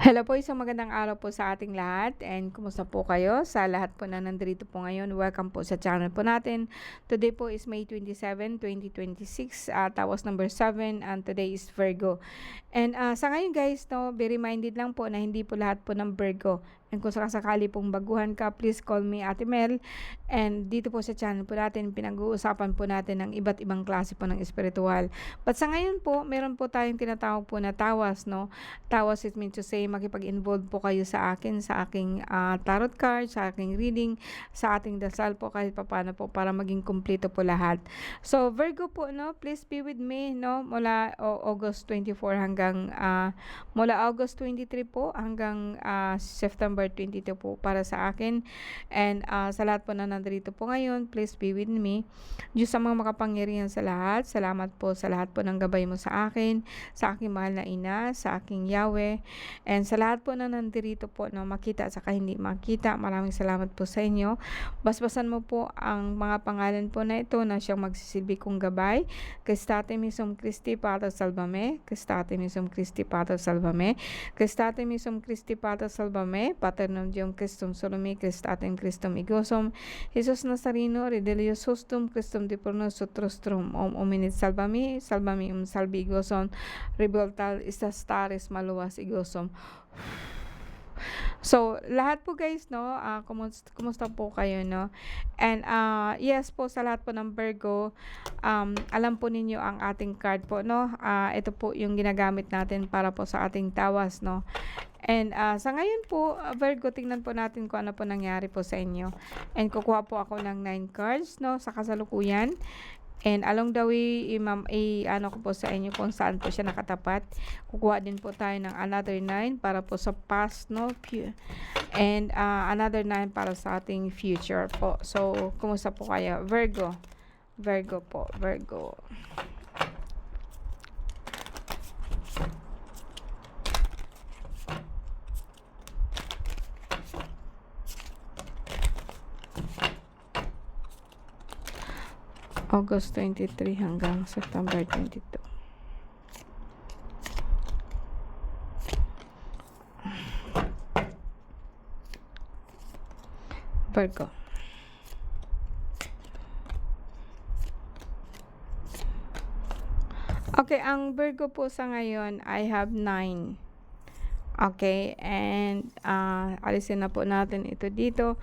Hello po, isang magandang araw po sa ating lahat and kumusta po kayo? Sa lahat po na nandito po ngayon, welcome po sa channel po natin. Today po is May 27, 2026, tawas number 7 and today is Virgo. And sa ngayon guys, no, be reminded lang po na hindi po lahat po ng Virgo. And kung sakasakali pong baguhan ka, please call me Ate Mel. And dito po sa channel po natin, pinag-uusapan po natin ng iba't ibang klase po ng espiritual. But sa ngayon po, meron po tayong tinatawag po na tawas, no? Tawas is mean to say, makipag-involve po kayo sa akin, sa aking tarot card, sa aking reading, sa ating dasal po kahit papano po para maging kumpleto po lahat. So, Virgo po, no? Please be with me, no? Mula August 24 hanggang, mula August 23 po hanggang September 22 po para sa akin. And sa lahat po na nandito po ngayon, please be with me. Diyos sa mga makapangyarihan sa lahat, salamat po sa lahat po ng gabay mo sa akin, sa aking mahal na ina, sa aking Yahweh, and sa lahat po na nandito po na makita at saka hindi makita, maraming salamat po sa inyo. Basbasan mo po ang mga pangalan po na ito na siyang magsisilbi kong gabay. Christate misum Christi Pater Salvame, Christate misum Christi Pater Salvame, Christate misum Christi Pater Salvame, Paternum Deum Christum Solome, Christatem Christum Igosum, Jesus Nazareno, Redelius Hostum, Christum de Pornos Sotrostrum, Ominit Salvame, Salvame Salvi Igosum, Revoltal Istastares Maluwas Igosum. So, lahat po guys, no, kumusta po kayo, no? And yes po, sa lahat po ng Virgo, alam po ninyo ang ating card po, no? Ito po yung ginagamit natin para po sa ating tawas, no? And sa ngayon po, Virgo, tingnan po natin kung ano po nangyari po sa inyo. And kukuha po ako ng 9 cards, no, sa kasalukuyan. And along the way, ano ko po sa inyo kung saan po siya nakatapat. Kukuha din po tayo ng another 9 para po sa past, no? And another 9 para sa ating future po. So, kumusta po kayo? Virgo. Virgo po. Virgo. August 23 hanggang September 22. Virgo. Okay, ang Virgo po sa ngayon, I have 9. Okay, and alisin na po natin ito dito.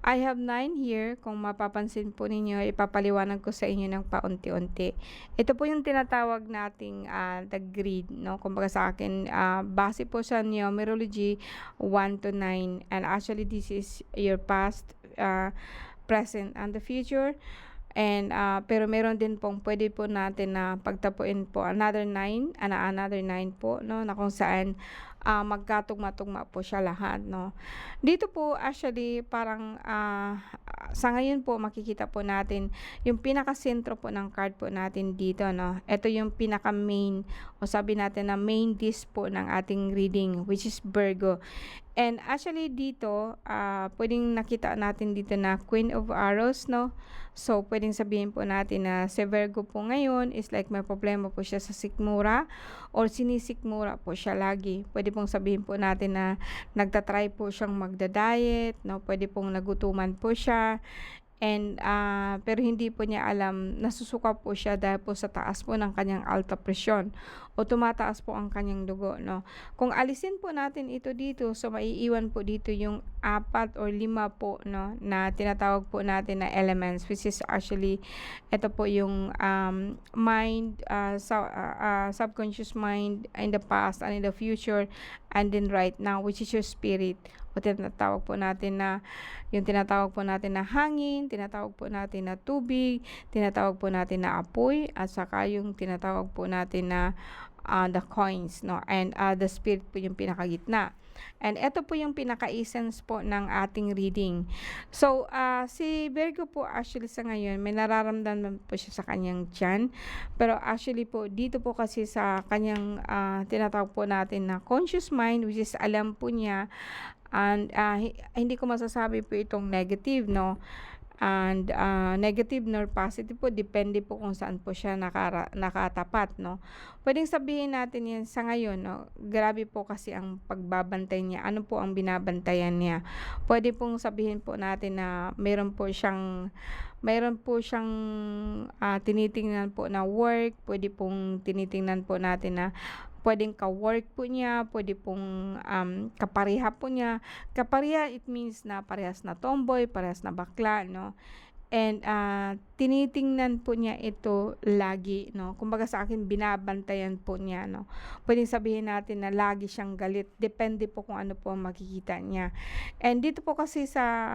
I have 9 here. Kung mapapansin po ninyo, ipapaliwanag ko sa inyo ng paunti-unti. Ito po yung tinatawag nating the grid, no? Kumbaga sa akin, base po sa numerology 1 to 9. And actually, this is your past, present, and the future. And pero meron din pong pwede po natin na pagtapuin po another 9 po, no, na kung saan magkatugma-tugma po siya lahat, no. Dito po actually parang sa ngayon po makikita po natin yung pinaka-sentro po ng card po natin dito, no. Ito yung pinaka-main o sabi natin na main disc po ng ating reading, which is Virgo. And actually dito, pwedeng nakita natin dito na Queen of Arrows, no? So, pwedeng sabihin po natin na si Virgo po ngayon is like may problema po siya sa sikmura or sinisikmura po siya lagi. Pwede pong sabihin po natin na nagtatry po siyang magda-diet, no? Pwede pong nagutuman po siya. And pero hindi po niya alam, nasusuka po siya dahil po sa taas po ng kanyang alta presyon o tumataas po ang kanyang dugo, no. Kung alisin po natin ito dito, so maiiwan po dito yung 4 or 5 po, no, na tinatawag po natin na elements, which is actually ito po yung mind, subconscious mind in the past and in the future and then right now, which is your spirit. O tinatawag po natin na yung tinatawag po natin na hangin, tinatawag po natin na tubig, tinatawag po natin na apoy, at saka yung tinatawag po natin na the coins, no, and the spirit po yung pinakagitna. And ito po yung pinaka-essence po ng ating reading. So, si Virgo po actually sa ngayon, may nararamdaman po siya sa kanyang tiyan. Pero actually po, dito po kasi sa kanyang tinatawag po natin na conscious mind, which is alam po niya, and hindi ko masasabi po itong negative, no. and negative nor positive po, depende po kung saan po siya nakatapat, no. Puwedeng sabihin natin 'yan sa ngayon, 'no, grabe po kasi ang pagbabantay niya. Ano po ang binabantayan niya? Puwede pong sabihin po natin na meron po siyang tinitingnan po na work, puwede pong tinitingnan po natin na puwedeng ka-work po niya, puwede pong, kapareha po niya. Kapareha, it means na parehas na tomboy, parehas na bakla, 'no. And, tinitingnan po niya ito lagi, 'no. Kumbaga sa akin, binabantayan po niya, 'no. Puwedeng sabihin natin na lagi siyang galit, depende po kung ano po ang makikita niya. And dito po kasi sa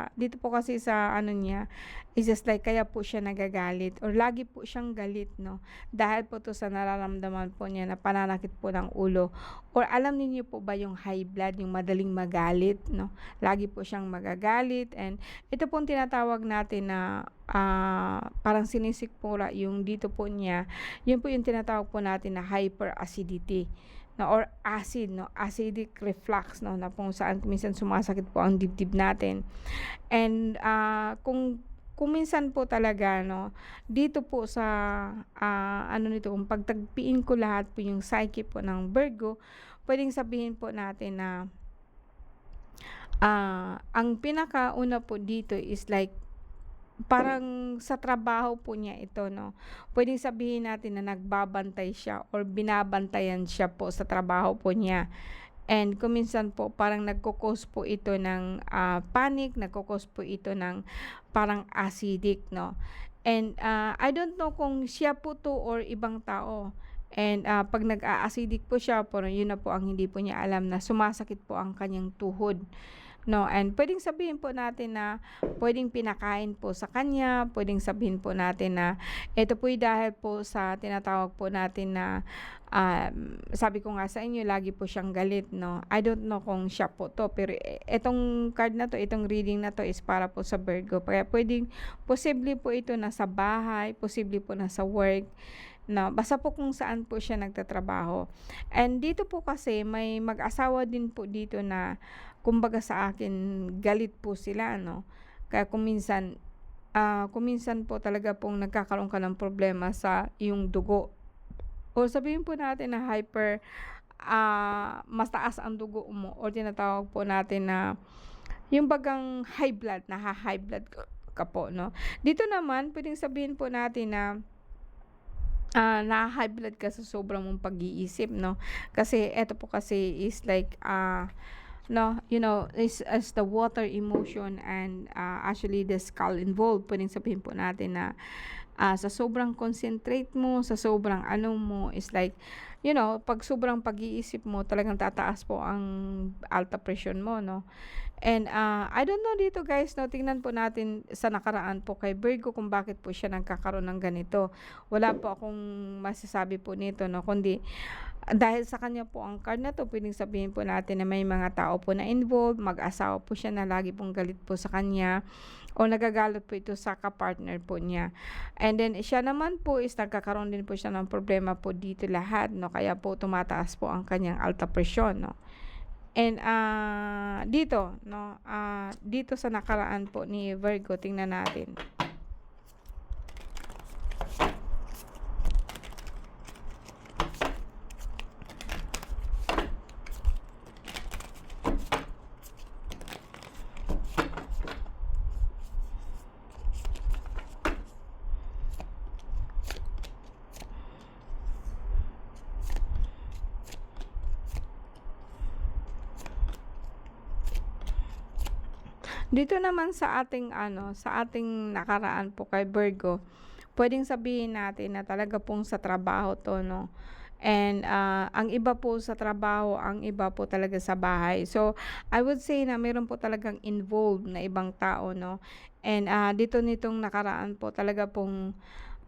ano niya, is just like kaya po siya nagagalit or lagi po siyang galit, 'no. Dahil po 'to sa nararamdaman po niya na pananakit po ng ulo, or alam niyo po ba yung high blood, yung madaling magalit, 'no. Lagi po siyang magagalit, and ito pong tinatawag natin na, parang sinisikmura yung dito po niya, yun po yung tinatawag po natin na hyperacidity, na or acid, 'no, acidic reflux, 'no, na kung saan minsan sumasakit po ang dibdib natin. And, kung minsan po talaga, 'no, dito po sa, ano nito, kung pagtagpiin ko lahat po yung psyche po ng Virgo, puwedeng sabihin po natin na, ang pinakauna po dito is like parang sa trabaho po niya ito, 'no. Puwedeng sabihin natin na nagbabantay siya or binabantayan siya po sa trabaho po niya. And kung minsan po parang nagko-cause po ito ng, panic, nagko-cause po ito ng parang acidic, 'no. And, I don't know kung siya po 'to or ibang tao. And, 'pag nag-a-acidic po siya, parang yun na po ang hindi po niya alam, na sumasakit po ang kanyang tuhod, 'no. And puwedeng sabihin po natin na puwedeng pinakain po sa kanya, puwedeng sabihin po natin na ito po'y dahil po sa tinatawag po natin na, sabi ko nga sa inyo, lagi po siyang galit, 'no. I don't know kung siya po 'to, pero itong card na 'to, itong reading na 'to is para po sa Virgo. Kaya posible po ito nasa bahay, posible po nasa work, 'no, basta po kung saan po siya nagtatrabaho. And dito po kasi may mag-asawa din po dito na kumbaga sa akin galit po sila, 'no. Kaya kung minsan po talaga pong nagkakaroon ka ng problema sa iyong dugo, o sabihin po natin na mataas ang dugo mo, or tinatawag po natin na yung bagang high blood, naha-high blood ka po, 'no. Dito naman puwedeng sabihin po natin na, naha-high blood ka sa sobrang mong pag-iisip, 'no. Kasi eto po kasi is like, no, is as the water emotion, and, actually the skull involved. Puwedeng sabihin po natin na, sa sobrang concentrate mo, sa sobrang ano mo, is like, 'pag sobrang pag-iisip mo, talagang tataas po ang alta presyon mo, 'no. And, I don't know dito guys, 'no, tingnan po natin sa nakaraan po kay Virgo kung bakit po siya nagkakaroon ng ganito. Wala po akong masasabi po nito, 'no, kundi dahil sa kanya po ang card na 'to, puwedeng sabihin po natin na may mga tao po na involved, mag-asawa po siya na lagi pong galit po sa kanya, o nagagalit po ito sa ka-partner po niya. And then siya naman po is nagkakaroon din po siya ng problema po dito lahat, 'no, kaya po tumataas po ang kanyang alta presyon, 'no. And, dito, 'no, dito sa nakaraan po ni Virgo, tingnan natin. Dito naman sa ating nakaraan po kay Virgo, puwedeng sabihin natin na talaga pong sa trabaho 'to, 'no. And, ang iba po sa trabaho, ang iba po talaga sa bahay. So, I would say na meron po talagang involved na ibang tao, 'no. And, dito nitong nakaraan po talaga pong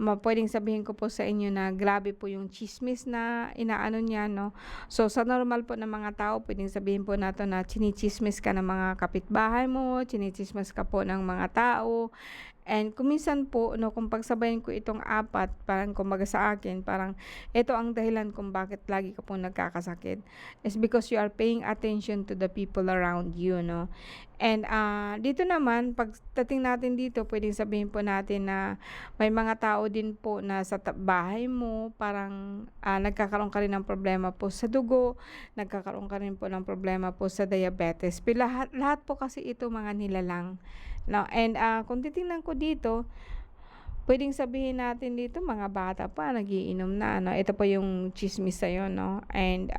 puwedeng sabihin ko po sa inyo na grabe po yung tsismis na inaano niya, 'no. So, sa normal po ng mga tao, puwedeng sabihin po natin na tsini-tsismis ka ng mga kapitbahay mo, tsini-tsismis ka po ng mga tao, And kung minsan po 'no, kung pagsabayin ko itong 4, parang kumbaga sa akin, parang ito ang dahilan kung bakit lagi ka pong nagkakasakit, is because you are paying attention to the people around you 'no. And, dito naman pagdating natin dito, puwedeng sabihin po natin na may mga tao din po na sa bahay mo, parang, nagkakaroon ka rin ng problema po sa dugo, nagkakaroon ka rin po ng problema po sa diabetes. Lahat lahat po kasi ito mga nilalang 'no. And, kung titingnan ko dito, puwedeng sabihin natin dito mga bata pa nagiinom na ano, ito po yung tsismis sa'yo 'no. And,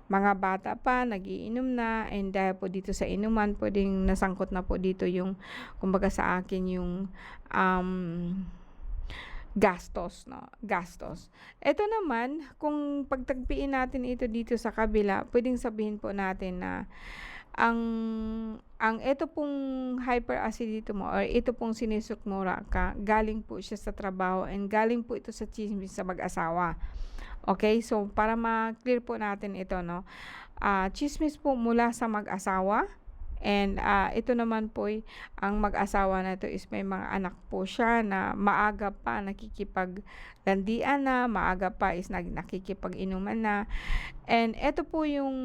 mga bata pa nagiinom na, and dahil po dito sa inuman puwedeng nasangkot na po dito yung kumbaga sa akin yung, um, gastos 'no, gastos. Ito naman kung pagtagpiin natin ito dito sa kabila, puwedeng sabihin po natin na ang ito pong hyperacidity mo or ito pong sinisukmura ka, galing po siya sa trabaho and galing po ito sa tsismis sa mag-asawa. Okay, so para ma-clear po natin ito 'no, tsismis po mula sa mag-asawa, and, ito naman po'y ang mag-asawa na 'to is may mga anak po siya na maaga pa nakikipaglandian na, maaga pa is nakikipag-inuman na. And ito po yung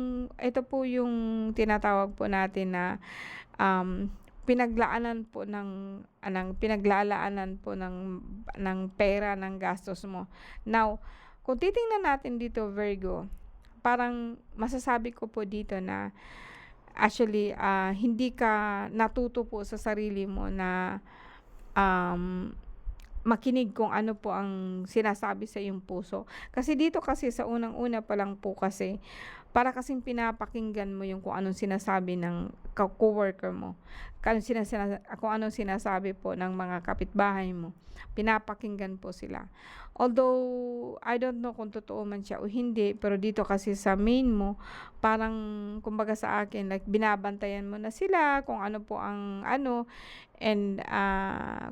tinatawag po natin na, pinaglaanan po pinaglalaanan po ng pera, ng gastos mo. Now, kung titingnan natin dito Virgo, parang masasabi ko po dito na actually, hindi ka natuto po sa sarili mo na, um, makinig kung ano po ang sinasabi sa iyong puso. Kasi dito kasi sa unang-una pa lang po kasi, para kasing pinapakinggan mo yung kung anong sinasabi ng coworker mo, kung anong sinasabi po ng mga kapitbahay mo, pinapakinggan po sila. Although, I don't know kung totoo man siya o hindi, pero dito kasi sa main mo, parang kumbaga sa akin, like binabantayan mo na sila kung ano po ang ano, and,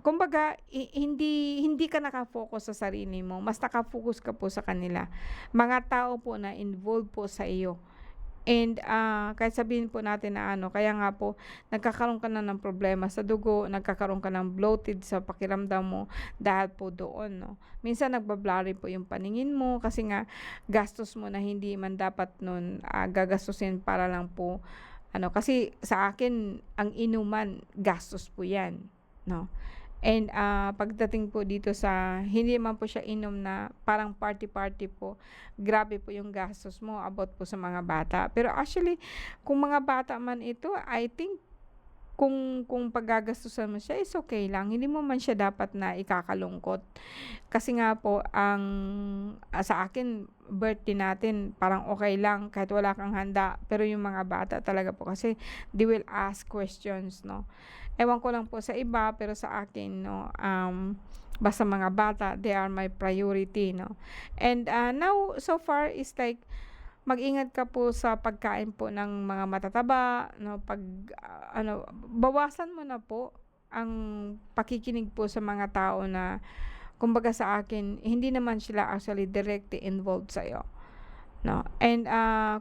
kumbaga hindi ka naka-focus sa sarili mo, mas naka-focus ka po sa kanila. Mga tao po na involved po sa iyo. And, kahit sabihin po natin na ano, kaya nga po nagkakaroon ka na ng problema sa dugo, nagkakaroon ka ng bloated sa pakiramdam mo dahil po doon 'no. Minsan nagba-blurry po yung paningin mo kasi nga gastos mo na hindi man dapat nun, gagastusin para lang po ano, kasi sa akin ang inuman gastos po 'yan 'no. And, pagdating po dito sa hindi man po siya inom na parang party-party po, grabe po yung gastos mo about po sa mga bata. Pero actually, kung mga bata man ito, I think kung paggagastusan mo siya is okay lang, hindi mo man siya dapat na ikakalungkot. Kasi nga po sa akin birthday natin parang okay lang kahit wala kang handa, pero yung mga bata talaga po kasi they will ask questions 'no. Ewan ko lang po sa iba, pero sa akin 'no, basta mga bata, they are my priority 'no. And, now so far is like mag-ingat ka po sa pagkain po ng mga matataba 'no, bawasan mo na po ang pakikinig po sa mga tao na kumbaga sa akin hindi naman sila actually directly involved sa'yo 'no. And,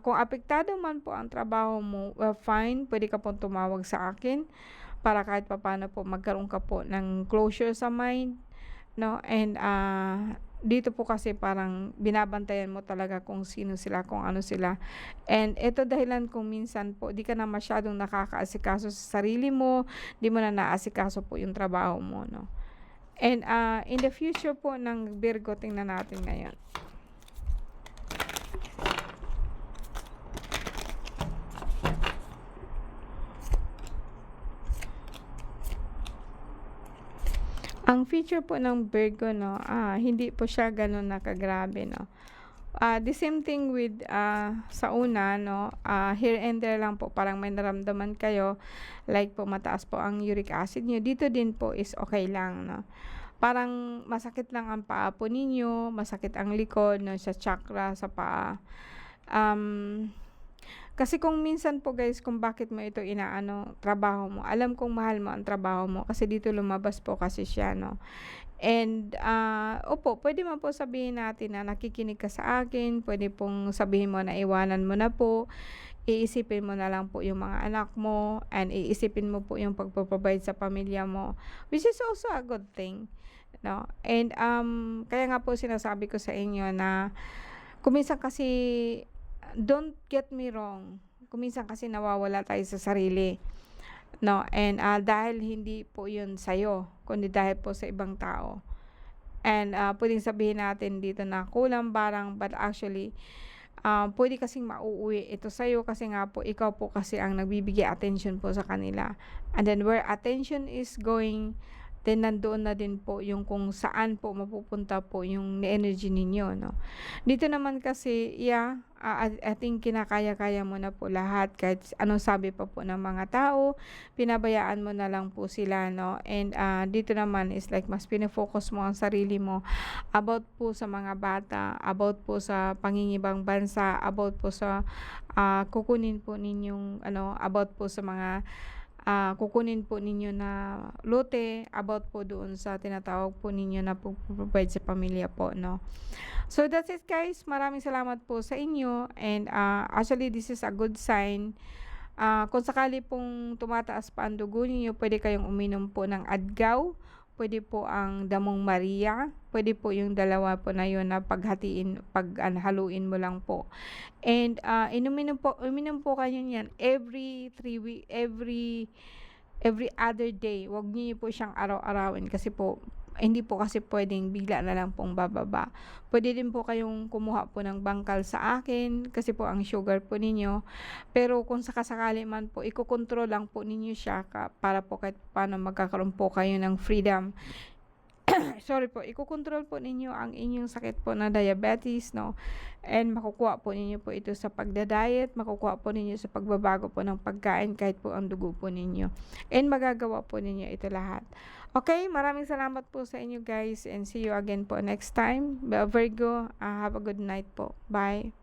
kung apektado man po ang trabaho mo, well fine, puwede ka pong tumawag sa akin para kahit papaano po magkaroon ka po ng closure sa mind 'no. And, dito po kasi parang binabantayan mo talaga kung sino sila, kung ano sila. And ito dahilan kung minsan po 'di ka na masyadong nakakaasikaso sa sarili mo, 'di mo na naasikaso po yung trabaho mo 'no. And, in the future po ng Virgo, tingnan natin ngayon. Ang future po ng Virgo 'no, hindi po siya gano'n na kagrabe 'no. The same thing with, sa una 'no, here and there lang po parang may naramdaman kayo, like po mataas po ang uric acid niyo, dito din po is okay lang 'no. Parang masakit lang ang paa po ninyo, masakit ang likod 'no, sa chakra sa paa. Um Kasi kung minsan po guys kung bakit mo ito inaano, trabaho mo, alam kong mahal mo ang trabaho mo kasi dito lumabas po kasi siya 'no. And, opo, puwede mo po sabihin natin na nakikinig ka sa akin, puwede pong sabihin mo na iwanan mo na po, iisipin mo na lang po yung mga anak mo and iisipin mo po yung pagpo-provide sa pamilya mo, which is also a good thing, no? And kaya nga po sinasabi ko sa inyo na kuminsan kasi, don't get me wrong, kuminsan kasi nawawala tayo sa sarili, no? And dahil hindi po yun sa'yo, kundi dahil po sa ibang tao. And pwedeng sabihin natin dito na kulang barang, but actually pwede kasing mauuwi ito sa'yo kasi nga po ikaw po kasi ang nagbibigay attention po sa kanila. And then where attention is going, then nandoon na din po yung kung saan po mapupunta po yung energy ninyo, no? Dito naman kasi, yeah, I think kinakaya-kaya mo na po lahat kahit anong sabi pa po ng mga tao, pinabayaan mo na lang po sila, no? And dito naman is like mas pinofocus mo ang sarili mo about po sa mga bata, about po sa pangingibang bansa, about po sa kukunin po ninyong about po sa mga kukunin po ninyo na lote, about po doon sa tinatawag po ninyo na provide sa pamilya po, no? So that's it guys, maraming salamat po sa inyo, and actually this is a good sign. Kung sakali pong tumataas pa ang dugo niyo, pwede kayong uminom po ng adgaw, pwede po ang damong Maria, pwede po yung dalawa po na yun na haluin mo lang po. And uminom po kayo niyan every 3 week, every other day. Huwag niyo po siyang araw-arawin kasi po hindi po kasi pwedeng bigla na lang pong bababa. Pwede din po kayong kumuha po ng bangkal sa akin kasi po ang sugar po ninyo. Pero kung sakasakali man po, ikokontrol lang po ninyo siya para po kahit paano magkakaroon po kayo ng freedom. Sorry po, ikokontrol po ninyo ang inyong sakit po na diabetes, no? And makukuha po ninyo po ito sa pagda-diet, makukuha po ninyo sa pagbabago po ng pagkain kahit po ang dugo po ninyo. And magagawa po ninyo ito lahat. Okay, maraming salamat po sa inyo guys, and see you again po next time. Virgo, have a good night po. Bye.